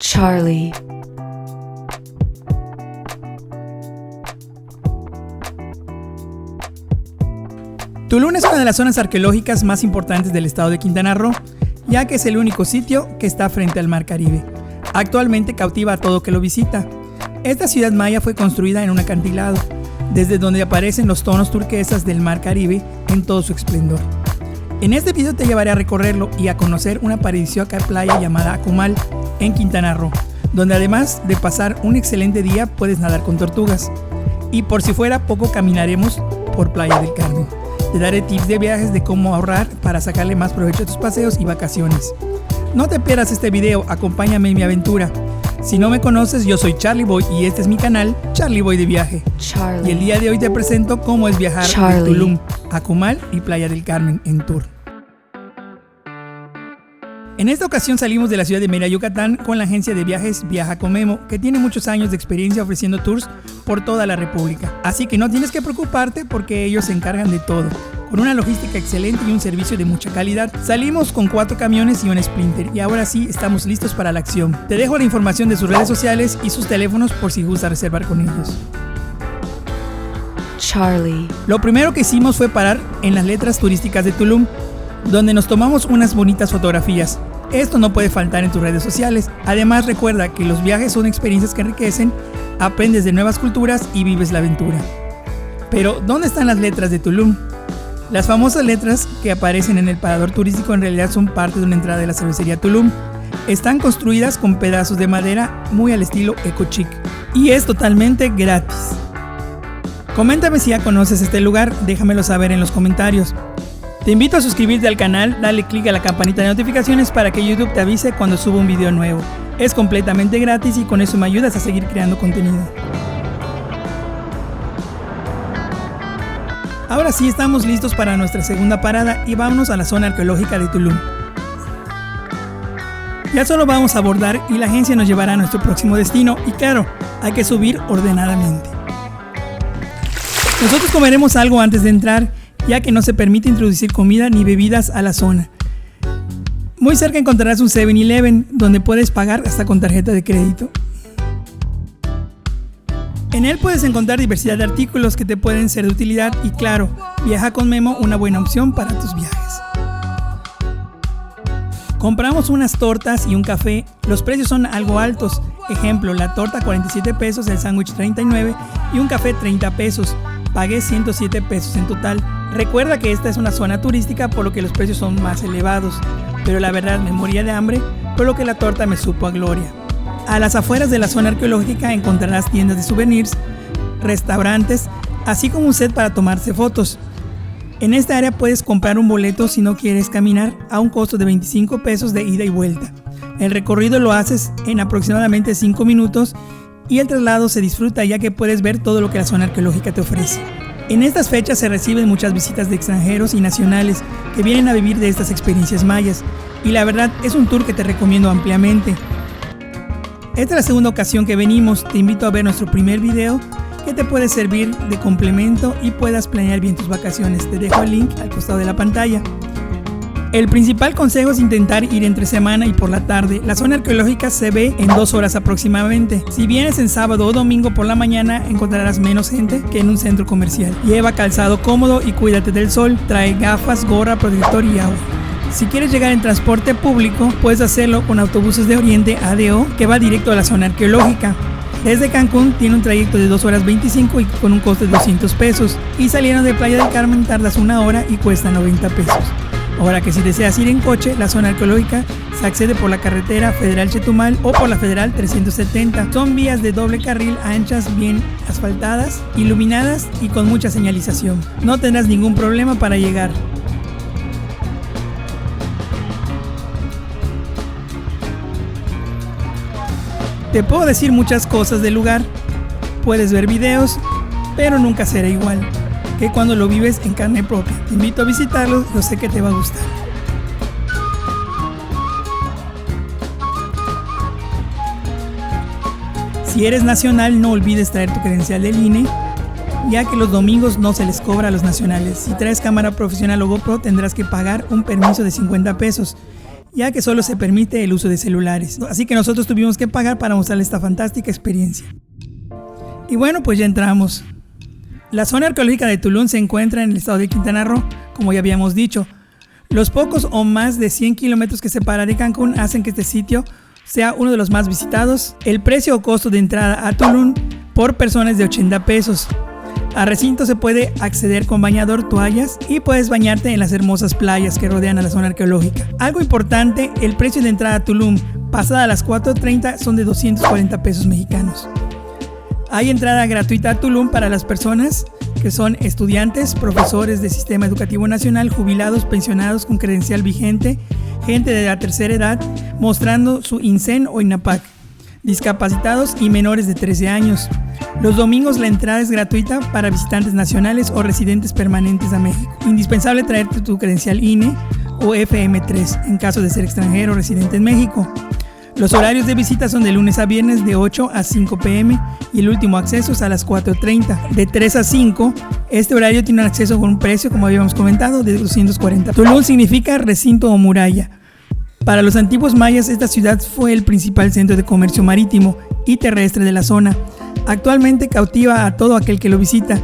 Charlie. Tulum es una de las zonas arqueológicas más importantes del estado de Quintana Roo, ya que es el único sitio que está frente al Mar Caribe. Actualmente cautiva a todo que lo visita. Esta ciudad maya fue construida en un acantilado, desde donde aparecen los tonos turquesas del Mar Caribe en todo su esplendor. En este video te llevaré a recorrerlo y a conocer una paradisíaca playa llamada Akumal, en Quintana Roo, donde además de pasar un excelente día puedes nadar con tortugas. Y por si fuera poco, caminaremos por Playa del Carmen. Te daré tips de viajes de cómo ahorrar para sacarle más provecho a tus paseos y vacaciones. No te pierdas este video, acompáñame en mi aventura. Si no me conoces, yo soy Charlie Boy y este es mi canal, Charlie Boy de Viaje. Y el día de hoy te presento cómo es viajar de Tulum, Akumal y Playa del Carmen en tour. En esta ocasión salimos de la ciudad de Mérida, Yucatán, con la agencia de viajes Viaja con Memo, que tiene muchos años de experiencia ofreciendo tours por toda la república. Así que no tienes que preocuparte porque ellos se encargan de todo. Con una logística excelente y un servicio de mucha calidad. Salimos con 4 camiones y un Sprinter y ahora sí estamos listos para la acción. Te dejo la información de sus redes sociales y sus teléfonos por si gustas reservar con ellos. Charlie. Lo primero que hicimos fue parar en las letras turísticas de Tulum, donde nos tomamos unas bonitas fotografías. Esto no puede faltar en tus redes sociales. Además, recuerda que los viajes son experiencias que enriquecen, aprendes de nuevas culturas y vives la aventura. Pero, ¿dónde están las letras de Tulum? Las famosas letras que aparecen en el parador turístico en realidad son parte de una entrada de la cervecería Tulum. Están construidas con pedazos de madera muy al estilo eco-chic y es totalmente gratis. Coméntame si ya conoces este lugar, déjamelo saber en los comentarios. Te invito a suscribirte al canal, dale click a la campanita de notificaciones para que YouTube te avise cuando suba un video nuevo. Es completamente gratis y con eso me ayudas a seguir creando contenido. Ahora sí estamos listos para nuestra segunda parada y vámonos a la zona arqueológica de Tulum. Ya solo vamos a abordar y la agencia nos llevará a nuestro próximo destino y claro, hay que subir ordenadamente. Nosotros comeremos algo antes de entrar, ya que no se permite introducir comida ni bebidas a la zona. Muy cerca encontrarás un 7-Eleven, donde puedes pagar hasta con tarjeta de crédito. En él puedes encontrar diversidad de artículos que te pueden ser de utilidad y claro, Viaja con Memo, una buena opción para tus viajes. Compramos unas tortas y un café, los precios son algo altos, ejemplo, la torta 47 pesos, el sándwich 39 y un café 30 pesos. Pagué 107 pesos en total. Recuerda que esta es una zona turística por lo que los precios son más elevados, pero la verdad me moría de hambre por lo que la torta me supo a gloria. A las afueras de la zona arqueológica encontrarás tiendas de souvenirs, restaurantes, así como un set para tomarse fotos. En esta área puedes comprar un boleto si no quieres caminar a un costo de 25 pesos de ida y vuelta. El recorrido lo haces en aproximadamente 5 minutos y el traslado se disfruta ya que puedes ver todo lo que la zona arqueológica te ofrece. En estas fechas se reciben muchas visitas de extranjeros y nacionales que vienen a vivir de estas experiencias mayas y la verdad es un tour que te recomiendo ampliamente. Esta es la segunda ocasión que venimos, te invito a ver nuestro primer video que te puede servir de complemento y puedas planear bien tus vacaciones. Te dejo el link al costado de la pantalla. El principal consejo es intentar ir entre semana y por la tarde. La zona arqueológica se ve en 2 horas aproximadamente. Si vienes en sábado o domingo por la mañana encontrarás menos gente que en un centro comercial. Lleva calzado cómodo y cuídate del sol. Trae gafas, gorra, protector y agua. Si quieres llegar en transporte público, puedes hacerlo con autobuses de Oriente ADO que va directo a la zona arqueológica. Desde Cancún tiene un trayecto de 2 horas 25 y con un costo de 200 pesos. Y saliendo de Playa del Carmen tardas 1 hora y cuesta 90 pesos. Ahora que si deseas ir en coche, la zona arqueológica se accede por la carretera Federal Chetumal o por la Federal 370. Son vías de doble carril anchas, bien asfaltadas, iluminadas y con mucha señalización. No tendrás ningún problema para llegar. Te puedo decir muchas cosas del lugar, puedes ver videos, pero nunca será igual que cuando lo vives en carne propia. Te invito a visitarlo, yo sé que te va a gustar. Si eres nacional, no olvides traer tu credencial del INE, ya que los domingos no se les cobra a los nacionales. Si traes cámara profesional o GoPro, tendrás que pagar un permiso de 50 pesos. ya que solo se permite el uso de celulares. Así que nosotros tuvimos que pagar para mostrarles esta fantástica experiencia. Y bueno, pues ya entramos. La zona arqueológica de Tulum se encuentra en el estado de Quintana Roo, como ya habíamos dicho. Los pocos o más de 100 kilómetros que separa de Cancún hacen que este sitio sea uno de los más visitados. El precio o costo de entrada a Tulum por persona es de 80 pesos. Al recinto se puede acceder con bañador, toallas y puedes bañarte en las hermosas playas que rodean a la zona arqueológica. Algo importante, el precio de entrada a Tulum pasada las 4:30 son de 240 pesos mexicanos. Hay entrada gratuita a Tulum para las personas que son estudiantes, profesores del Sistema Educativo Nacional, jubilados, pensionados con credencial vigente, gente de la tercera edad mostrando su INSEN o INAPAC, discapacitados y menores de 13 años. Los domingos la entrada es gratuita para visitantes nacionales o residentes permanentes a México. Indispensable traerte tu credencial INE o FM3 en caso de ser extranjero o residente en México. Los horarios de visita son de lunes a viernes de 8 a 5 p.m. y el último acceso es a las 4:30. De 3 a 5, este horario tiene un acceso con un precio, como habíamos comentado, de 240. Tulum significa recinto o muralla. Para los antiguos mayas, esta ciudad fue el principal centro de comercio marítimo y terrestre de la zona. Actualmente cautiva a todo aquel que lo visita.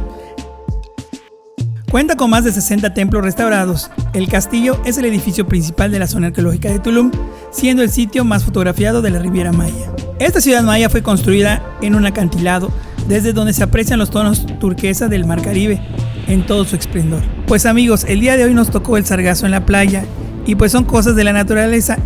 Cuenta con más de 60 templos restaurados. El castillo es el edificio principal de la zona arqueológica de Tulum, siendo el sitio más fotografiado de la Riviera Maya. Esta ciudad maya fue construida en un acantilado, desde donde se aprecian los tonos turquesa del Mar Caribe en todo su esplendor. Pues amigos, el día de hoy nos tocó el sargazo en la playa, y pues son cosas de la naturaleza.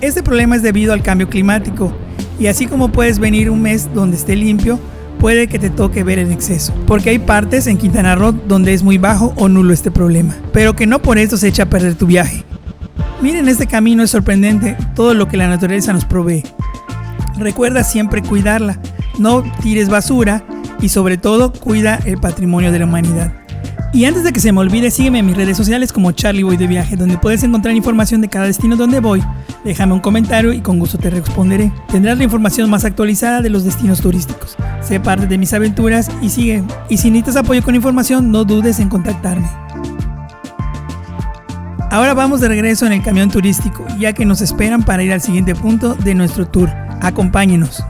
Este problema es debido al cambio climático, y así como puedes venir un mes donde esté limpio, puede que te toque ver en exceso, porque hay partes en Quintana Roo donde es muy bajo o nulo este problema, pero que no por esto se echa a perder tu viaje. Miren, este camino es sorprendente, todo lo que la naturaleza nos provee. Recuerda siempre cuidarla, no tires basura y sobre todo cuida el patrimonio de la humanidad. Y antes de que se me olvide, sígueme en mis redes sociales como Charlie Voy de Viaje, donde puedes encontrar información de cada destino donde voy. Déjame un comentario y con gusto te responderé. Tendrás la información más actualizada de los destinos turísticos. Sé parte de mis aventuras y sigue. Y si necesitas apoyo con información, no dudes en contactarme. Ahora vamos de regreso en el camión turístico, ya que nos esperan para ir al siguiente punto de nuestro tour. Acompáñenos.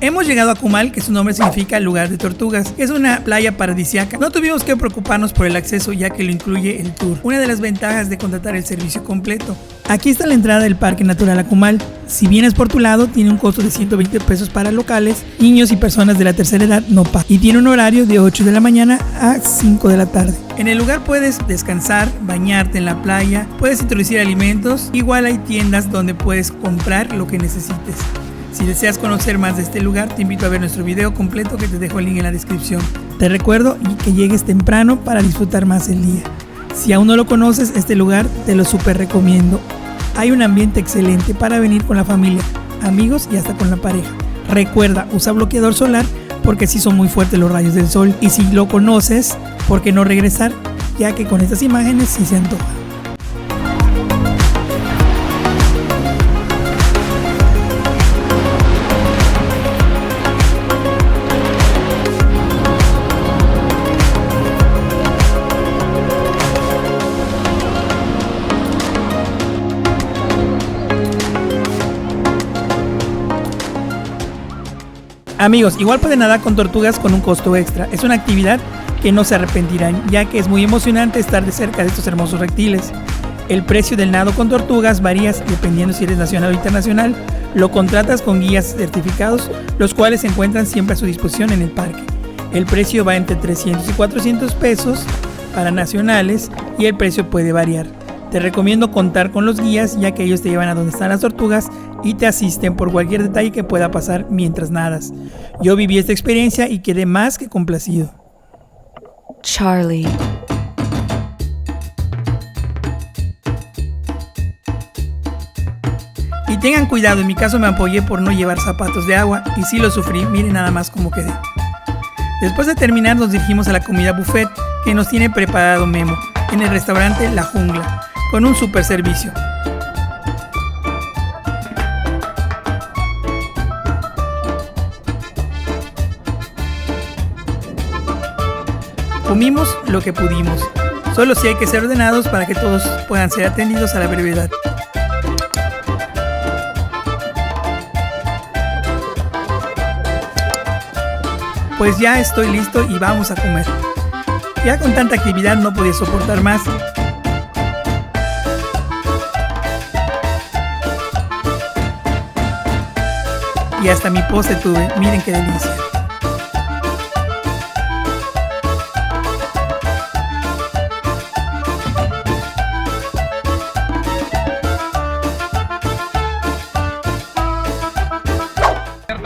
Hemos llegado a Cumal, que su nombre significa lugar de tortugas. Es una playa paradisíaca. No tuvimos que preocuparnos por el acceso, ya que lo incluye el tour. Una de las ventajas de contratar el servicio completo. Aquí está la entrada del Parque Natural Acumal. Si vienes por tu lado, tiene un costo de 120 pesos para locales, niños y personas de la tercera edad no pagan. Y tiene un horario de 8 de la mañana a 5 de la tarde. En el lugar puedes descansar, bañarte en la playa, puedes introducir alimentos. Igual hay tiendas donde puedes comprar lo que necesites. Si deseas conocer más de este lugar, te invito a ver nuestro video completo que te dejo el link en la descripción. Te recuerdo que llegues temprano para disfrutar más el día. Si aún no lo conoces, este lugar te lo súper recomiendo. Hay un ambiente excelente para venir con la familia, amigos y hasta con la pareja. Recuerda, usa bloqueador solar porque sí son muy fuertes los rayos del sol. Y si lo conoces, ¿por qué no regresar? Ya que con estas imágenes sí se antoja. Amigos, igual pueden nadar con tortugas con un costo extra. Es una actividad que no se arrepentirán, ya que es muy emocionante estar de cerca de estos hermosos reptiles. El precio del nado con tortugas varía dependiendo si eres nacional o internacional. Lo contratas con guías certificados, los cuales se encuentran siempre a su disposición en el parque. El precio va entre 300 y 400 pesos para nacionales y el precio puede variar. Te recomiendo contar con los guías, ya que ellos te llevan a donde están las tortugas y te asisten por cualquier detalle que pueda pasar mientras nadas. Yo viví esta experiencia y quedé más que complacido. Charlie. Y tengan cuidado, en mi caso me apoyé por no llevar zapatos de agua y sí lo sufrí, miren nada más cómo quedé. Después de terminar nos dirigimos a la comida buffet que nos tiene preparado Memo en el restaurante La Jungla, con un super servicio. Comimos lo que pudimos, solo si hay que ser ordenados para que todos puedan ser atendidos a la brevedad. pues ya estoy listo y vamos a comer. Ya con tanta actividad no podía soportar más. Y hasta mi postre tuve, miren qué delicia.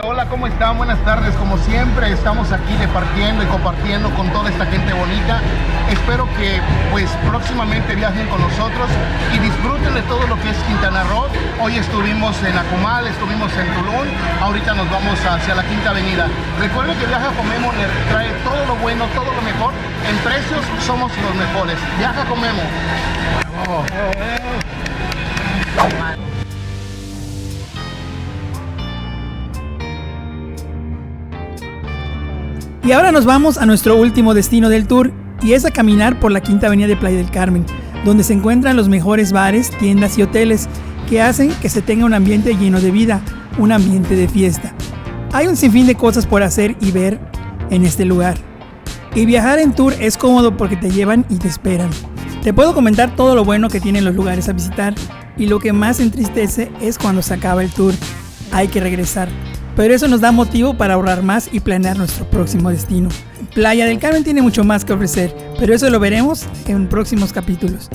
Hola, ¿cómo están? Buenas tardes. Como siempre, estamos aquí departiendo y compartiendo con toda esta gente bonita. Espero que pues próximamente viajen con nosotros y disfruten de todo lo que es Quintana Roo. Hoy estuvimos en Akumal, estuvimos en Tulum, ahorita nos vamos hacia la Quinta Avenida. Recuerden que Viaja con Memo le trae todo lo bueno, todo lo mejor. En precios somos los mejores. Viaja con Memo. ¡Bravo! Y ahora nos vamos a nuestro último destino del tour, y es a caminar por la Quinta Avenida de Playa del Carmen, donde se encuentran los mejores bares, tiendas y hoteles que hacen que se tenga un ambiente lleno de vida, un ambiente de fiesta. Hay un sinfín de cosas por hacer y ver en este lugar. Y viajar en tour es cómodo porque te llevan y te esperan. Te puedo comentar todo lo bueno que tienen los lugares a visitar, y lo que más entristece es cuando se acaba el tour. Hay que regresar. Pero eso nos da motivo para ahorrar más y planear nuestro próximo destino. Playa del Carmen tiene mucho más que ofrecer, pero eso lo veremos en próximos capítulos.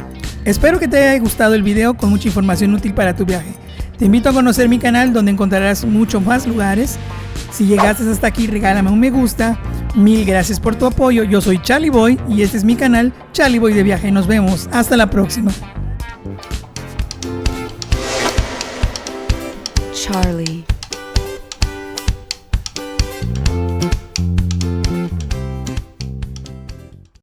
Espero que te haya gustado el video con mucha información útil para tu viaje. Te invito a conocer mi canal donde encontrarás mucho más lugares. Si llegaste hasta aquí, regálame un me gusta. Mil gracias por tu apoyo. Yo soy Charlie Boy y este es mi canal Charlie Boy de Viaje. Nos vemos. Hasta la próxima. Charlie.